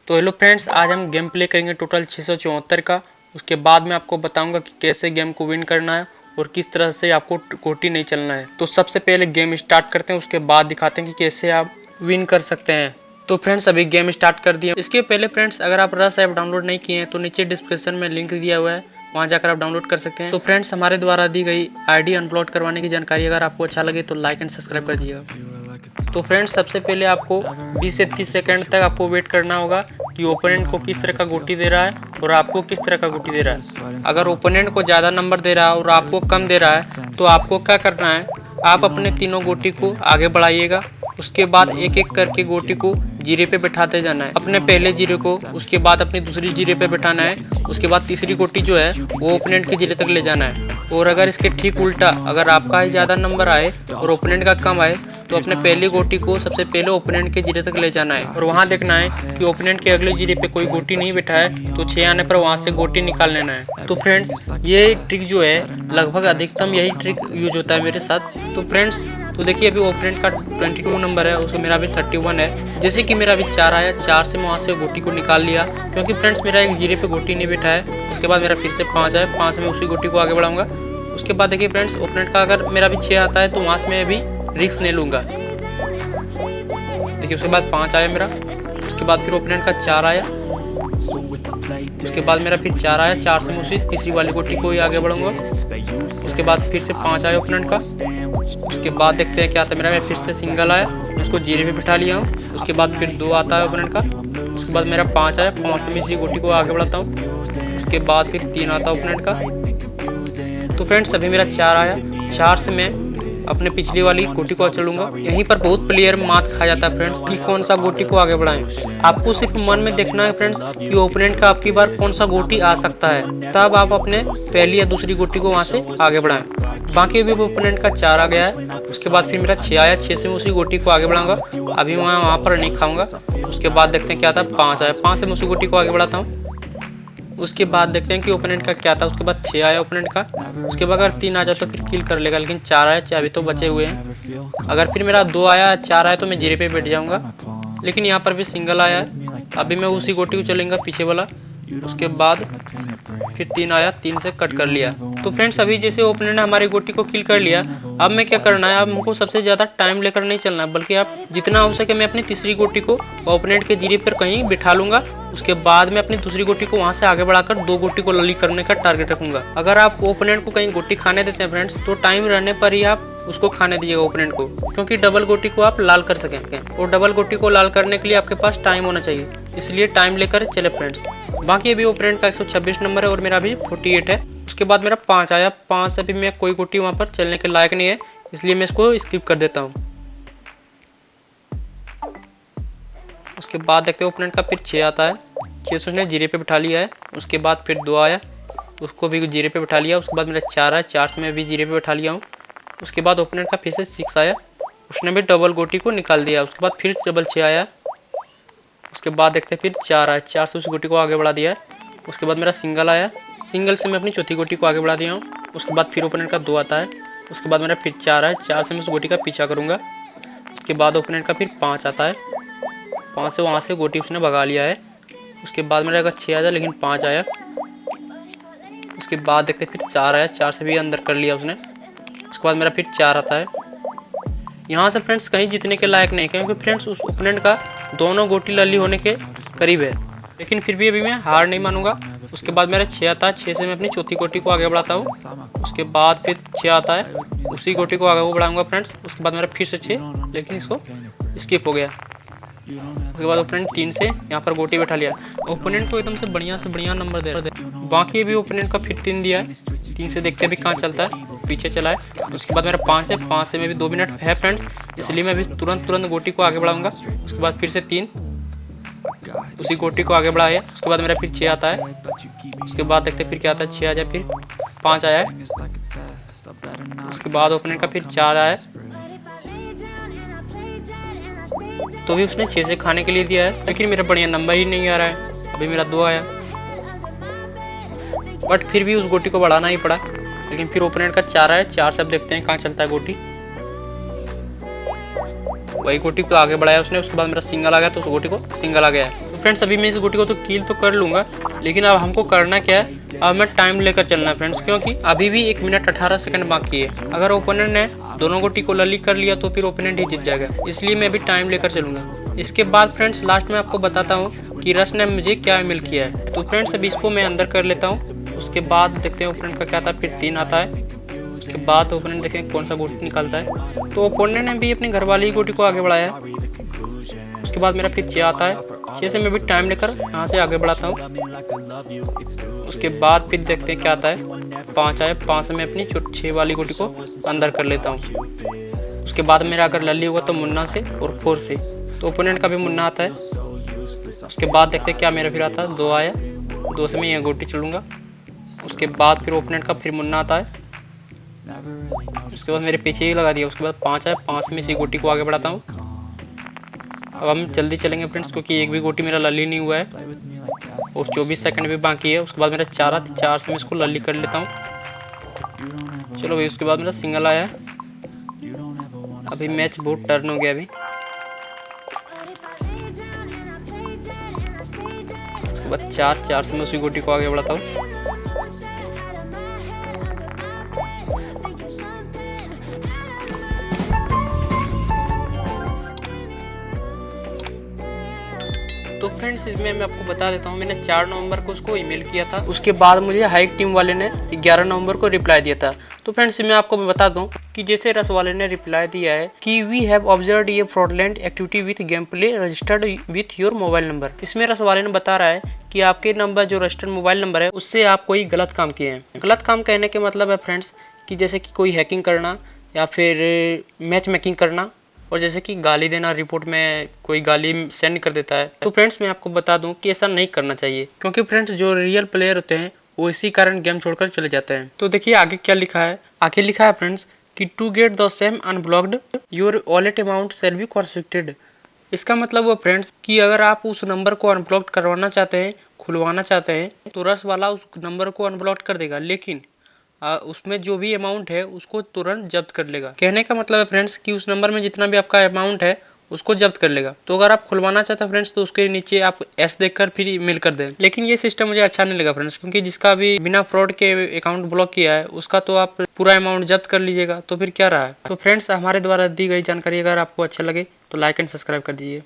तो hello friends, आज हम गेम प्ले करेंगे टोटल 674 का। उसके बाद मैं आपको बताऊंगा कि कैसे गेम को विन करना है और किस तरह से आपको गोटी नहीं चलना है। तो सबसे पहले गेम स्टार्ट करते हैं, उसके बाद दिखाते हैं कि कैसे आप विन कर सकते हैं। तो फ्रेंड्स अभी गेम स्टार्ट कर दिए। इसके पहले फ्रेंड्स अगर आप रस ऐप डाउनलोड नहीं किए हैं तो नीचे डिस्क्रिप्शन में लिंक दिया हुआ है, वहाँ जाकर आप डाउनलोड कर सकते हैं। तो फ्रेंड्स हमारे द्वारा दी गई आईडी अनब्लॉक करवाने की जानकारी अगर आपको अच्छा लगे तो लाइक एंड सब्सक्राइब कर दीजिएगा। तो फ्रेंड्स सबसे पहले आपको 20 से 30 सेकंड तक आपको वेट करना होगा कि ओपोनेंट को किस तरह का गोटी दे रहा है और आपको किस तरह का गोटी दे रहा है। अगर ओपोनेंट को ज़्यादा नंबर दे रहा है और आपको कम दे रहा है तो आपको क्या करना है, आप अपने तीनों गोटी को आगे बढ़ाइएगा। उसके बाद एक एक करके गोटी को जीरे पे बैठाते जाना है, अपने पहले जीरे को, उसके बाद अपनी दूसरी जीरे पे बैठाना है, उसके बाद तीसरी गोटी जो है वो ओपोनेंट के जीरे तक ले जाना है। और अगर इसके ठीक उल्टा, अगर आपका ही ज़्यादा नंबर आए और ओपोनेंट का कम आए तो अपने पहली गोटी को सबसे पहले ओपोनेंट के जीरे तक ले जाना है और वहाँ देखना है कि ओपोनेंट के अगले जीरे पे कोई गोटी नहीं बैठा है तो 6 आने पर वहाँ से गोटी निकाल लेना है। तो फ्रेंड्स ये ट्रिक जो है लगभग अधिकतम यही ट्रिक यूज होता है मेरे साथ। तो फ्रेंड्स तो देखिए अभी ओपोनेंट का 22 नंबर है, उसका मेरा भी 31 है। जैसे कि मेरा भी 4 आया, 4 से मैं वहाँ से गोटी को निकाल लिया क्योंकि फ्रेंड्स मेरा एक जीरे पे गोटी नहीं बैठा है। उसके बाद मेरा फिर से 5 आया, 5 में उसी गोटी को आगे बढ़ाऊंगा। उसके बाद देखिए फ्रेंड्स ओपोनेंट का अगर मेरा भी 6 आता है तो वहाँ से मैं अभी रिस्क नहीं लूँगा। देखिए उसके बाद 5 आया मेरा, उसके बाद फिर ओपोनेंट का 4 आया, उसके बाद मेरा फिर 4 आया, 4 से मैं उसी तीसरी वाली गोटी को ही आगे बढ़ूंगा। उसके बाद फिर से 5 आया ओपोनेंट का। उसके बाद देखते हैं क्या आता है मेरा, मैं फिर से सिंगल आया, इसको जीरे पे बिठा लिया हूँ। उसके बाद फिर 2 आता है ओपोनेंट का। उसके बाद मेरा 5 आया, 5 से मैं इसी गोटी को आगे बढ़ाता हूँ। उसके बाद फिर 3 आता है ओपोनेंट का। तो फ्रेंड्स अभी मेरा 4 आया, 4 से मैं अपने पिछली वाली गोटी को चलूंगा। यहीं पर बहुत प्लेयर मात खा जाता है फ्रेंड्स कि कौन सा गोटी को आगे बढ़ाएं। आपको सिर्फ मन में देखना है फ्रेंड्स कि ओपोनेंट का आपकी बार कौन सा गोटी आ सकता है, तब आप अपने पहली या दूसरी गोटी को वहां से आगे बढ़ाएं। बाकी भी ओपोनेंट का 4 आ गया है। उसके बाद फिर मेरा 6 आया, 6 से मैं उसी गोटी को आगे बढ़ाऊंगा। अभी मैं वहाँ पर नहीं खाऊंगा। उसके बाद देखते हैं क्या था, 5 आया, 5 से मैं उसी गोटी को आगे बढ़ाता हूँ। उसके बाद देखते हैं कि ओपोनेंट का क्या था। उसके बाद 6 आया ओपोनेंट का। उसके बाद अगर 3 आ जाए तो फिर किल कर लेगा, लेकिन 4 आया, 4 अभी तो बचे हुए हैं। अगर फिर मेरा 2 आया, 4 आया तो मैं जीरे पे बैठ जाऊंगा, लेकिन यहाँ पर भी सिंगल आया है। अभी मैं उसी गोटी को चलेंगे पीछे वाला। उसके बाद फिर 3 आया, 3 से कट कर लिया। तो फ्रेंड्स अभी जैसे ओपोनेंट ने हमारी गोटी को किल कर लिया, अब मैं क्या करना है, अब हमको सबसे ज़्यादा टाइम लेकर नहीं चलना है, बल्कि आप जितना हो सके मैं अपनी तीसरी गोटी को ओपोनेंट के जीरे पर कहीं बिठा लूंगा। उसके बाद मैं अपनी दूसरी गोटी को वहां से आगे बढ़ाकर 2 गोटी को लली करने का टारगेट रखूंगा। अगर आप ओपोनेंट को कहीं गोटी खाने देते हैं फ्रेंड्स तो टाइम रहने पर ही आप उसको खाने दीजिएगा ओपोनेंट को, क्योंकि डबल गोटी को आप लाल कर सकेंगे और डबल गोटी को लाल करने के लिए आपके पास टाइम होना चाहिए, इसलिए टाइम लेकर चले फ्रेंड्स। बाकी अभी ओपोनेंट का 126 नंबर है और मेरा अभी 48 है। उसके बाद मेरा 5 आया, 5 से अभी मैं कोई गोटी वहाँ पर चलने के लायक नहीं है, इसलिए मैं इसको स्किप कर देता हूँ। उसके बाद देखते हैं ओपोनेंट का फिर 6 आता है, 6 से उसने जीरे पे बिठा लिया है। उसके बाद फिर 2 आया, उसको भी जीरे पे बिठा लिया। उसके बाद मेरा 4 आया, 4 से मैं भी जीरे पे बिठा लिया हूँ। उसके बाद ओपोनेंट का फिर से 6 आया, उसने भी डबल गोटी को निकाल दिया। उसके बाद फिर डबल 6 आया। उसके बाद देखते हैं फिर 4 आया, 4 से उस गोटी को आगे बढ़ा दिया है। उसके बाद मेरा सिंगल आया, सिंगल से मैं अपनी चौथी गोटी को आगे बढ़ा दिया हूँ। उसके बाद फिर ओपोनेंट का 2 आता है। उसके बाद मेरा फिर 4 आया, 4 से मैं उस गोटी का पीछा करूँगा। उसके बाद ओपोनेंट का फिर 5 आता है, 5 से वहाँ से गोटी उसने भगा लिया है। उसके बाद मेरा अगर 6 आया लेकिन 5 आया। उसके बाद देखते फिर 4 आया, 4 से भी अंदर कर लिया उसने। उसके बाद मेरा फिर 4 आता है। यहाँ से फ्रेंड्स कहीं जीतने के लायक नहीं, क्योंकि फ्रेंड्स उस ओपोनेंट का दोनों गोटी लली होने के करीब है, लेकिन फिर भी अभी मैं हार नहीं मानूंगा। उसके बाद मेरा 6 आता है, 6 से मैं अपनी चौथी गोटी को आगे बढ़ाता हूँ। उसके बाद फिर 6 आता है, उसी गोटी को आगे बढ़ाऊंगा फ्रेंड्स। उसके बाद मेरा फिर से 6, लेकिन इसको स्किप हो गया। उसके बाद ओपोनेंट 3 से यहाँ पर गोटी बैठा लिया। ओपोनेंट को एकदम से बढ़िया नंबर दे रहा है। बाकी भी ओपोनेंट का फिर 3 दिया है, 3 से देखते हैं अभी कहाँ चलता है, पीछे चला है। उसके बाद मेरा 5 है, 5 से में भी 2 मिनट है फ्रेंड्स, इसलिए मैं अभी तुरंत गोटी को आगे बढ़ाऊंगा। उसके बाद फिर से 3, उसी गोटी को आगे बढ़ाया। उसके बाद मेरा फिर 6 आता है। उसके बाद देखते हैं फिर क्या आता है, 6 आ जाए, फिर 5 आया है। उसके बाद ओपोनेंट का फिर 4 आया है, तो भी उसने 6 से खाने के लिए दिया है, लेकिन मेरा बढ़िया नंबर ही नहीं आ रहा है। अभी मेरा 2 आया, बट फिर भी उस गोटी को बढ़ाना ही पड़ा। लेकिन फिर ओपोनेंट का 4 आया, 4 से अब देखते हैं कहाँ चलता है गोटी। वही गोटी को आगे बढ़ाया उसने। उसके बाद मेरा सिंगल आ गया, तो उस गोटी को सिंगल आ गया। तो फ्रेंड्स अभी मैं इस गोटी को तो किल तो कर लूँगा, लेकिन अब हमको करना क्या है, अब मैं टाइम लेकर चलना है फ्रेंड्स, क्योंकि अभी भी 1 मिनट 18 सेकंड बाकी है। अगर ओपोनेंट ने दोनों गोटी को लली कर लिया तो फिर ओपोनेंट ही जीत जाएगा, इसलिए मैं भी टाइम लेकर चलूँगा। इसके बाद फ्रेंड्स लास्ट में आपको बताता हूँ कि रश ने मुझे क्या मिल किया है। तो फ्रेंड्स अब इसको मैं अंदर कर लेता हूँ, उसके बाद देखते हैं ओपोनेंट का क्या आता है। फिर 3 आता है, उसके बाद ओपोनेंट देखें कौन सा गोटी निकालता है। तो ओपोनेंट ने भी अपनी घरवाली गोटी को आगे बढ़ाया है। उसके बाद मेरा फिर 6 आता है, 6 से मैं भी टाइम लेकर यहाँ से आगे बढ़ाता हूँ। उसके बाद फिर देखते हैं क्या आता है। 5 आया, 5 से मैं अपनी 6 वाली गोटी को अंदर कर लेता हूँ। उसके बाद मेरा अगर लल्ली हुआ तो मुन्ना से और 4 से, तो ओपोनेंट का भी मुन्ना आता है। उसके बाद देखते हैं क्या मेरा फिर आता है। 2 आया, 2 से मैं यहाँ गोटी चलूँगा। उसके बाद फिर ओपोनेंट का फिर मुन्ना आता है। उसके बाद मेरे पीछे ही लगा दिया। उसके बाद 5 आया, 5 में इसी गोटी को आगे बढ़ाता हूँ। अब हम जल्दी चलेंगे फ्रेंड्स, क्योंकि एक भी गोटी मेरा लली नहीं हुआ है और 24 सेकंड भी बाकी है। उसके बाद मेरा 4 आता है, 4 से मैं इसको लली कर लेता हूँ। चलो भाई, उसके बाद मेरा सिंगल आया। अभी मैच बहुत टर्न हो गया अभी। उसके बाद 4 से मैं उसी गोटी को आगे बढ़ाता हूँ। तो फ्रेंड्स इसमें मैं आपको बता देता हूँ, मैंने 4 नवंबर को उसको ईमेल किया था। उसके बाद मुझे हाइक टीम वाले ने 11 नवंबर को रिप्लाई दिया था। तो फ्रेंड्स मैं आपको बता दूं कि जैसे रस वाले ने रिप्लाई दिया है कि वी हैव ऑब्जर्व्ड ये fraudulent activity with game play registered with your mobile number. इसमें रस वाले ने बता रहा है कि आपके नंबर जो रजिस्टर्ड मोबाइल नंबर है उससे आप कोई गलत काम किए हैं। गलत काम कहने के मतलब है फ्रेंड्स कि जैसे कि कोई हैकिंग करना या फिर मैच मेकिंग करना, और जैसे कि गाली देना, रिपोर्ट में कोई गाली सेंड कर देता है। तो फ्रेंड्स मैं आपको बता दूं कि ऐसा नहीं करना चाहिए, क्योंकि फ्रेंड्स जो रियल प्लेयर होते हैं वो इसी कारण गेम छोड़कर चले जाते हैं। तो देखिए आगे क्या लिखा है। आगे लिखा है फ्रेंड्स कि to get the same unblocked your wallet amount shall be constricted. इसका मतलब वो फ्रेंड्स कि अगर आप उस नंबर को अनब्लॉक करवाना चाहते हैं, खुलवाना चाहते हैं, तो रस वाला उस नंबर को अनब्लॉक कर देगा, लेकिन उसमें जो भी अमाउंट है उसको तुरंत जब्त कर लेगा। कहने का मतलब है फ्रेंड्स कि उस नंबर में जितना भी आपका अमाउंट है उसको जब्त कर लेगा। तो अगर आप खुलवाना चाहते हैं फ्रेंड्स तो उसके नीचे आप एस देखकर फिर ईमेल कर दें। लेकिन ये सिस्टम मुझे अच्छा नहीं लगा फ्रेंड्स, क्योंकि जिसका भी बिना फ्रॉड के अकाउंट ब्लॉक किया है उसका तो आप पूरा अमाउंट जब्त कर लीजिएगा, तो फिर क्या रहा है। तो फ्रेंड्स हमारे द्वारा दी गई जानकारी अगर आपको अच्छा लगे तो लाइक एंड सब्सक्राइब कर दीजिए।